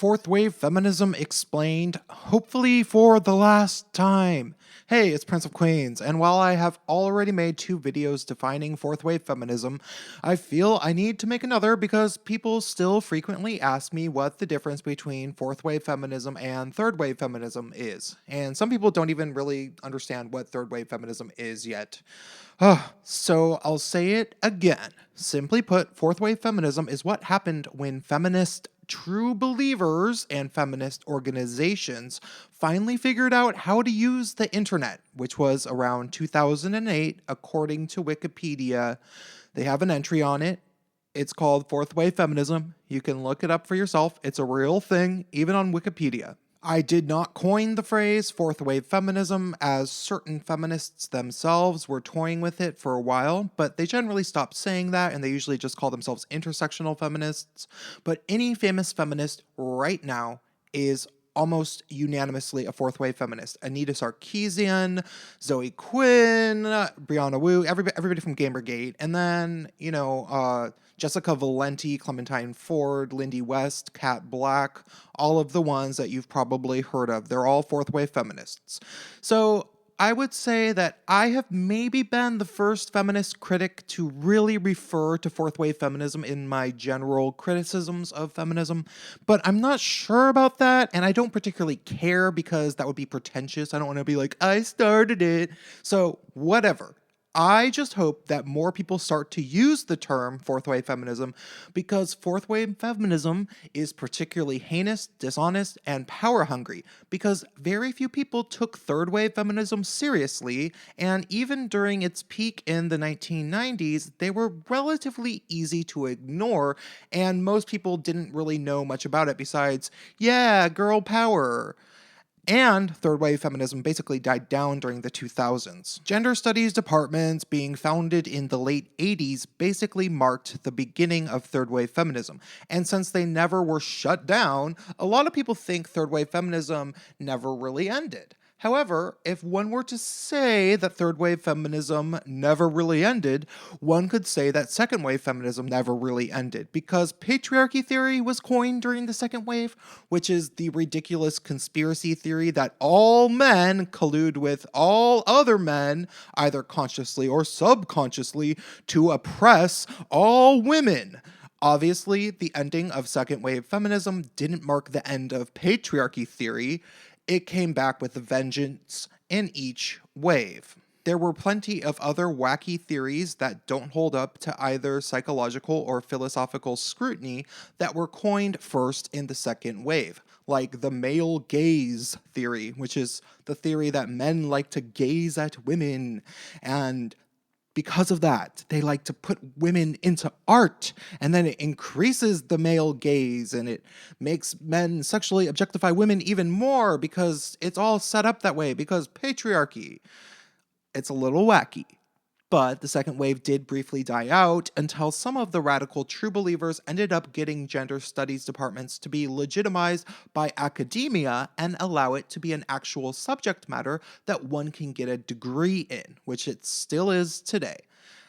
Fourth wave feminism explained, hopefully for the last time. Hey, it's Prince of Queens, and while I have already made 2 videos defining fourth wave feminism, I feel I need to make another because people still frequently ask me what the difference between fourth wave feminism and third wave feminism is. And some people don't even really understand what third wave feminism is yet. So I'll say it again. Simply put, fourth wave feminism is what happened when feminist true believers and feminist organizations finally figured out how to use the internet, which was around 2008, according to Wikipedia. They have an entry on it. It's called Fourth Wave Feminism. You can look it up for yourself. It's a real thing, even on Wikipedia. I did not coin the phrase fourth wave feminism, as certain feminists themselves were toying with it for a while, but they generally stopped saying that and they usually just call themselves intersectional feminists. But any famous feminist right now is almost unanimously a fourth wave feminist. Anita Sarkeesian, Zoe Quinn, Brianna Wu, everybody from Gamergate, and then, Jessica Valenti, Clementine Ford, Lindy West, Kat Black, all of the ones that you've probably heard of. They're all fourth wave feminists. So I would say that I have maybe been the first feminist critic to really refer to fourth wave feminism in my general criticisms of feminism, but I'm not sure about that, and I don't particularly care because that would be pretentious. I don't want to be like, I started it. So whatever. I just hope that more people start to use the term fourth wave feminism because fourth wave feminism is particularly heinous, dishonest, and power hungry because very few people took third wave feminism seriously, and even during its peak in the 1990s, they were relatively easy to ignore, and most people didn't really know much about it besides, yeah, girl power. And third wave feminism basically died down during the 2000s. Gender studies departments being founded in the late 80s basically marked the beginning of third wave feminism. And since they never were shut down, a lot of people think third wave feminism never really ended. However, if one were to say that third wave feminism never really ended, one could say that second wave feminism never really ended because patriarchy theory was coined during the second wave, which is the ridiculous conspiracy theory that all men collude with all other men, either consciously or subconsciously, to oppress all women. Obviously, the ending of second wave feminism didn't mark the end of patriarchy theory. It came back with a vengeance in each wave. There were plenty of other wacky theories that don't hold up to either psychological or philosophical scrutiny that were coined first in the second wave, like the male gaze theory, which is the theory that men like to gaze at women, and because of that, they like to put women into art, and then it increases the male gaze, and it makes men sexually objectify women even more because it's all set up that way, because patriarchy. It's a little wacky. But the second wave did briefly die out until some of the radical true believers ended up getting gender studies departments to be legitimized by academia and allow it to be an actual subject matter that one can get a degree in, which it still is today.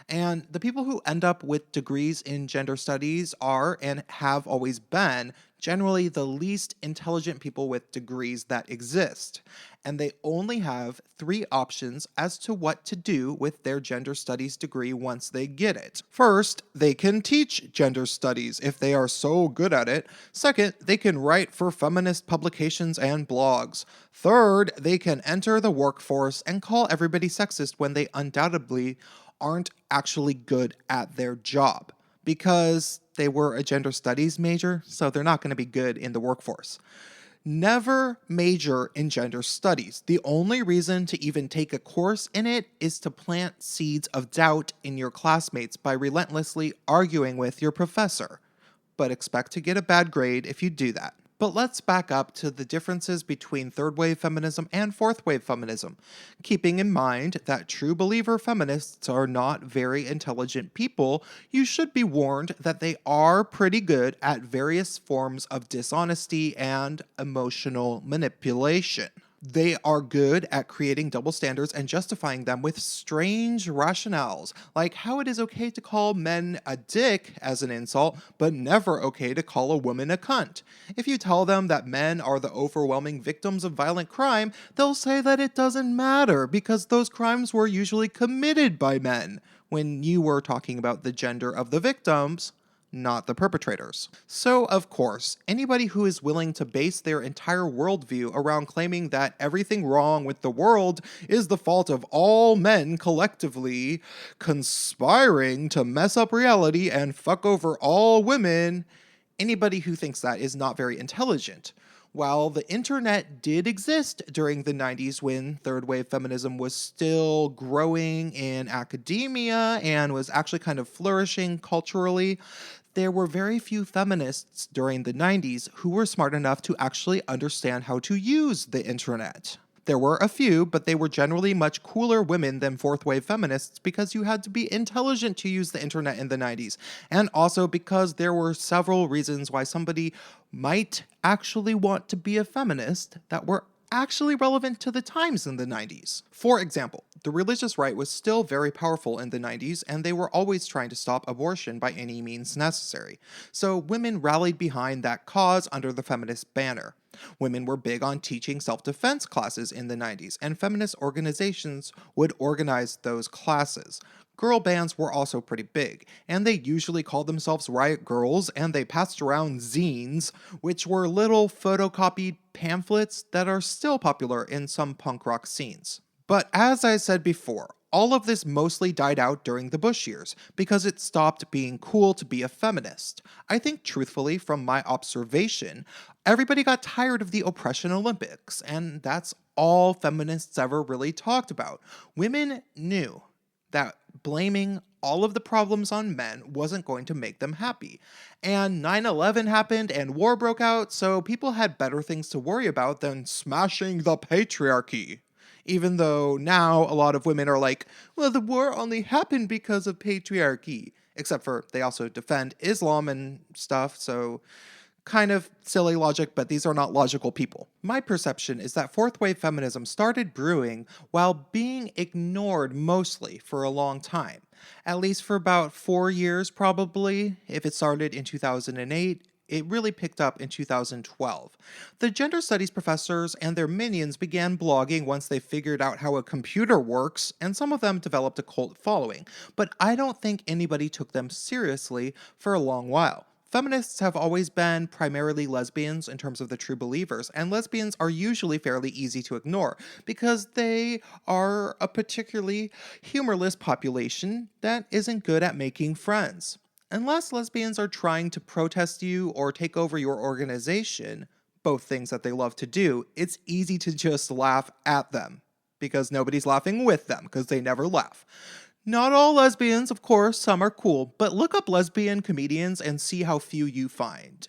And the people who end up with degrees in gender studies are, and have always been, generally the least intelligent people with degrees that exist. And they only have 3 options as to what to do with their gender studies degree once they get it. First, they can teach gender studies if they are so good at it. Second, they can write for feminist publications and blogs. Third, they can enter the workforce and call everybody sexist when they undoubtedly aren't actually good at their job because they were a gender studies major, so they're not going to be good in the workforce. Never major in gender studies. The only reason to even take a course in it is to plant seeds of doubt in your classmates by relentlessly arguing with your professor. But expect to get a bad grade if you do that. But let's back up to the differences between third wave feminism and fourth wave feminism, keeping in mind that true believer feminists are not very intelligent people. You should be warned that they are pretty good at various forms of dishonesty and emotional manipulation. They are good at creating double standards and justifying them with strange rationales, like how it is okay to call men a dick as an insult, but never okay to call a woman a cunt. If you tell them that men are the overwhelming victims of violent crime, they'll say that it doesn't matter because those crimes were usually committed by men, when you were talking about the gender of the victims, not the perpetrators. So, of course, anybody who is willing to base their entire worldview around claiming that everything wrong with the world is the fault of all men collectively conspiring to mess up reality and fuck over all women, anybody who thinks that is not very intelligent. While the internet did exist during the 90s when third wave feminism was still growing in academia and was actually kind of flourishing culturally, there were very few feminists during the 90s who were smart enough to actually understand how to use the internet. There were a few, but they were generally much cooler women than fourth wave feminists because you had to be intelligent to use the internet in the 90s, and also because there were several reasons why somebody might actually want to be a feminist that were actually relevant to the times in the 90s. For example, the religious right was still very powerful in the 90s, and they were always trying to stop abortion by any means necessary. So women rallied behind that cause under the feminist banner. Women were big on teaching self-defense classes in the 90s, and feminist organizations would organize those classes. Girl bands were also pretty big, and they usually called themselves Riot Girls, and they passed around zines, which were little photocopied pamphlets that are still popular in some punk rock scenes. But as I said before, all of this mostly died out during the Bush years, because it stopped being cool to be a feminist. I think truthfully, from my observation, everybody got tired of the oppression Olympics, and that's all feminists ever really talked about. Women knew that blaming all of the problems on men wasn't going to make them happy. And 9/11 happened and war broke out, so people had better things to worry about than smashing the patriarchy. Even though now a lot of women are like, well, the war only happened because of patriarchy. Except for they also defend Islam and stuff, so kind of silly logic, but these are not logical people. My perception is that fourth wave feminism started brewing while being ignored mostly for a long time. At least for about 4 years probably. If it started in 2008, it really picked up in 2012. The gender studies professors and their minions began blogging once they figured out how a computer works, and some of them developed a cult following, but I don't think anybody took them seriously for a long while. Feminists have always been primarily lesbians in terms of the true believers, and lesbians are usually fairly easy to ignore because they are a particularly humorless population that isn't good at making friends. Unless lesbians are trying to protest you or take over your organization, both things that they love to do, it's easy to just laugh at them because nobody's laughing with them because they never laugh. Not all lesbians, of course, some are cool, but look up lesbian comedians and see how few you find.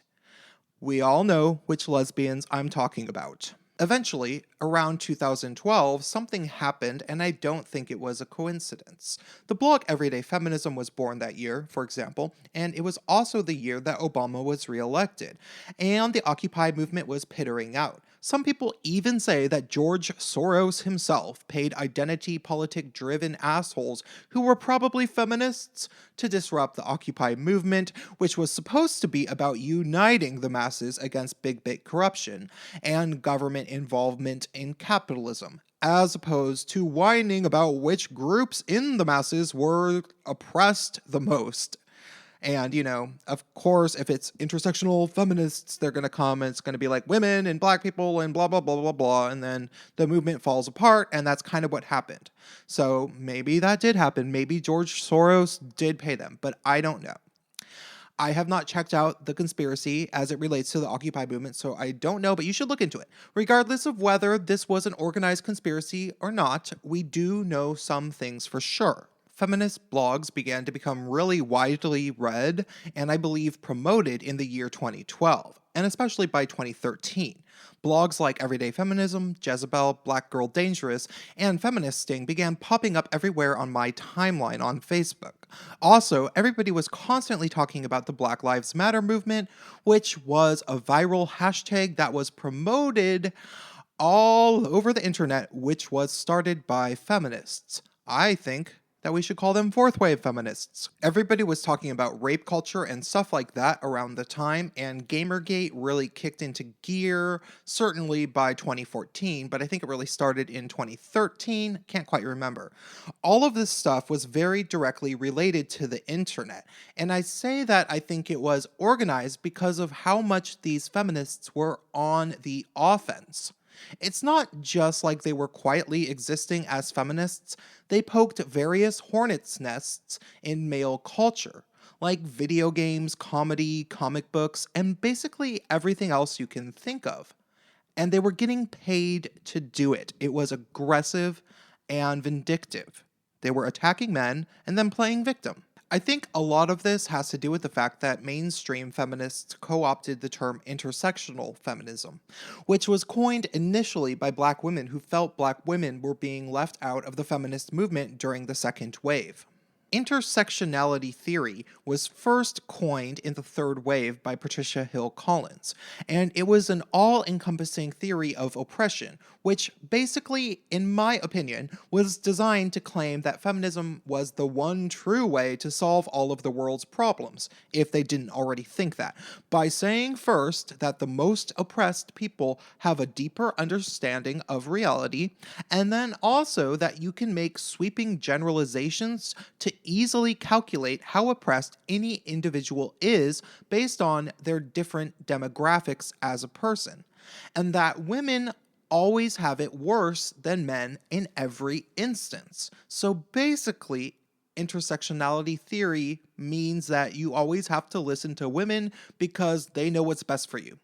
We all know which lesbians I'm talking about. Eventually, around 2012, something happened, and I don't think it was a coincidence. The blog Everyday Feminism was born that year, for example, and it was also the year that Obama was re-elected, and the Occupy movement was pittering out. Some people even say that George Soros himself paid identity politic-driven assholes who were probably feminists to disrupt the Occupy movement, which was supposed to be about uniting the masses against big corruption and government involvement in capitalism, as opposed to whining about which groups in the masses were oppressed the most. And, of course, if it's intersectional feminists, they're going to come and it's going to be like women and black people and blah, blah, blah, blah, blah. And then the movement falls apart, and that's kind of what happened. So maybe that did happen. Maybe George Soros did pay them, but I don't know. I have not checked out the conspiracy as it relates to the Occupy movement, so I don't know, but you should look into it. Regardless of whether this was an organized conspiracy or not, we do know some things for sure. Feminist blogs began to become really widely read and I believe promoted in the year 2012, and especially by 2013. Blogs like Everyday Feminism, Jezebel, Black Girl Dangerous, and Feminist Sting began popping up everywhere on my timeline on Facebook. Also, everybody was constantly talking about the Black Lives Matter movement, which was a viral hashtag that was promoted all over the internet, which was started by feminists. I think that we should call them fourth wave feminists. Everybody was talking about rape culture and stuff like that around the time, and Gamergate really kicked into gear, certainly by 2014, but I think it really started in 2013, can't quite remember. All of this stuff was very directly related to the internet, and I say that I think it was organized because of how much these feminists were on the offense. It's not just like they were quietly existing as feminists, they poked various hornets' nests in male culture, like video games, comedy, comic books, and basically everything else you can think of. And they were getting paid to do it. It was aggressive and vindictive. They were attacking men and then playing victim. I think a lot of this has to do with the fact that mainstream feminists co-opted the term intersectional feminism, which was coined initially by black women who felt black women were being left out of the feminist movement during the second wave. Intersectionality theory was first coined in the third wave by Patricia Hill Collins, and it was an all-encompassing theory of oppression, which basically, in my opinion, was designed to claim that feminism was the one true way to solve all of the world's problems, if they didn't already think that, by saying first that the most oppressed people have a deeper understanding of reality, and then also that you can make sweeping generalizations to easily calculate how oppressed any individual is based on their different demographics as a person, and that women always have it worse than men in every instance. So basically, intersectionality theory means that you always have to listen to women because they know what's best for you.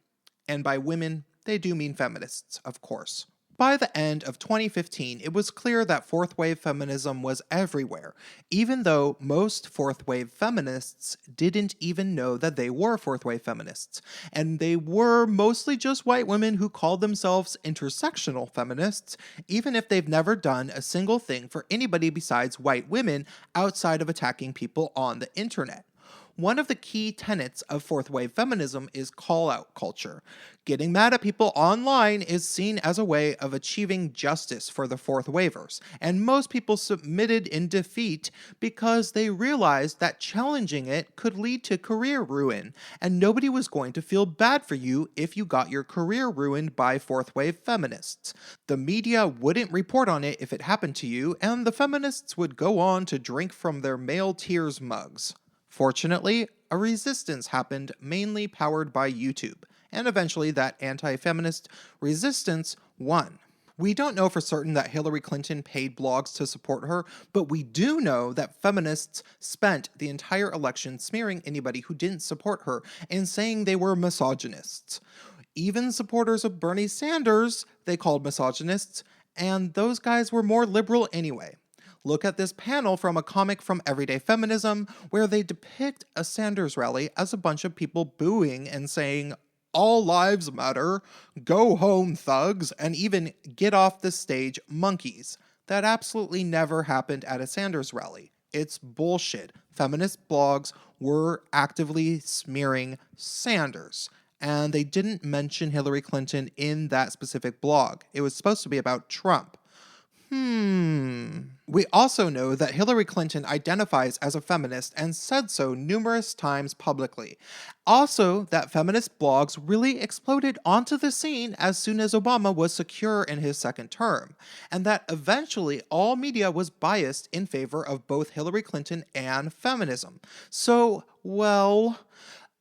And by women, they do mean feminists, of course. By the end of 2015, it was clear that fourth wave feminism was everywhere, even though most fourth wave feminists didn't even know that they were fourth wave feminists, and they were mostly just white women who called themselves intersectional feminists, even if they've never done a single thing for anybody besides white women outside of attacking people on the internet. One of the key tenets of fourth wave feminism is call-out culture. Getting mad at people online is seen as a way of achieving justice for the fourth wavers, and most people submitted in defeat because they realized that challenging it could lead to career ruin, and nobody was going to feel bad for you if you got your career ruined by fourth wave feminists. The media wouldn't report on it if it happened to you, and the feminists would go on to drink from their male tears mugs. Fortunately, a resistance happened mainly powered by YouTube, and eventually that anti-feminist resistance won. We don't know for certain that Hillary Clinton paid blogs to support her, but we do know that feminists spent the entire election smearing anybody who didn't support her and saying they were misogynists. Even supporters of Bernie Sanders they called misogynists, and those guys were more liberal anyway. Look at this panel from a comic from Everyday Feminism, where they depict a Sanders rally as a bunch of people booing and saying, "All lives matter, go home thugs, and even get off the stage monkeys." That absolutely never happened at a Sanders rally. It's bullshit. Feminist blogs were actively smearing Sanders, and they didn't mention Hillary Clinton in that specific blog. It was supposed to be about Trump. We also know that Hillary Clinton identifies as a feminist and said so numerous times publicly. Also, that feminist blogs really exploded onto the scene as soon as Obama was secure in his second term, and that eventually all media was biased in favor of both Hillary Clinton and feminism. So, well,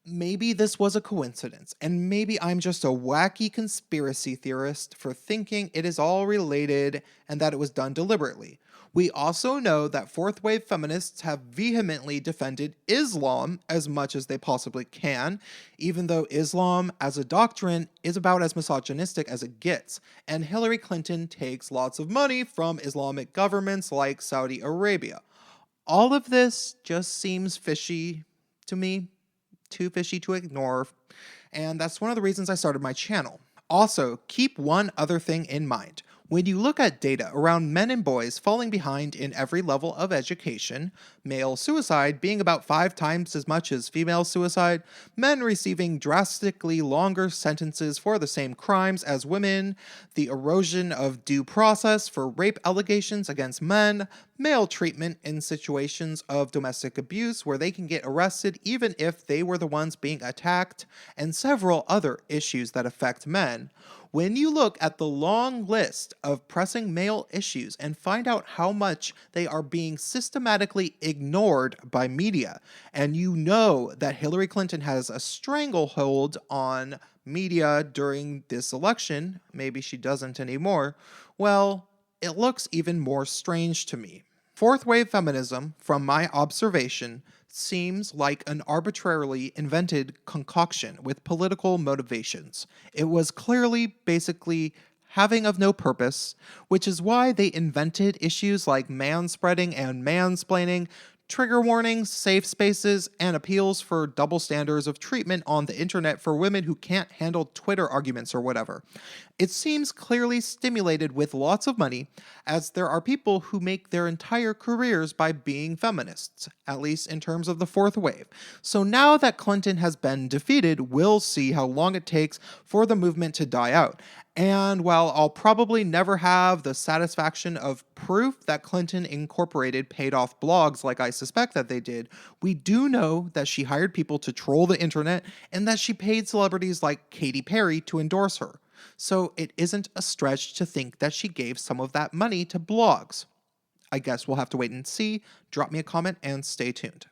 maybe this was a coincidence, and maybe I'm just a wacky conspiracy theorist for thinking it is all related and that it was done deliberately. We also know that fourth wave feminists have vehemently defended Islam as much as they possibly can, even though Islam as a doctrine is about as misogynistic as it gets, and Hillary Clinton takes lots of money from Islamic governments like Saudi Arabia. All of this just seems fishy to me. Too fishy to ignore, and that's one of the reasons I started my channel. Also, keep one other thing in mind. When you look at data around men and boys falling behind in every level of education, male suicide being about 5 times as much as female suicide, men receiving drastically longer sentences for the same crimes as women, the erosion of due process for rape allegations against men, male treatment in situations of domestic abuse where they can get arrested even if they were the ones being attacked, and several other issues that affect men. When you look at the long list of pressing male issues and find out how much they are being systematically ignored by media, and you know that Hillary Clinton has a stranglehold on media during this election, maybe she doesn't anymore, well, it looks even more strange to me. Fourth wave feminism, from my observation, seems like an arbitrarily invented concoction with political motivations. It was clearly, basically, having of no purpose, which is why they invented issues like manspreading and mansplaining, trigger warnings, safe spaces, and appeals for double standards of treatment on the internet for women who can't handle Twitter arguments or whatever. It seems clearly stimulated with lots of money, as there are people who make their entire careers by being feminists, at least in terms of the fourth wave. So now that Clinton has been defeated, we'll see how long it takes for the movement to die out. And while I'll probably never have the satisfaction of proof that Clinton incorporated paid off blogs like I suspect that they did, we do know that she hired people to troll the internet and that she paid celebrities like Katy Perry to endorse her. So it isn't a stretch to think that she gave some of that money to blogs. I guess we'll have to wait and see. Drop me a comment and stay tuned.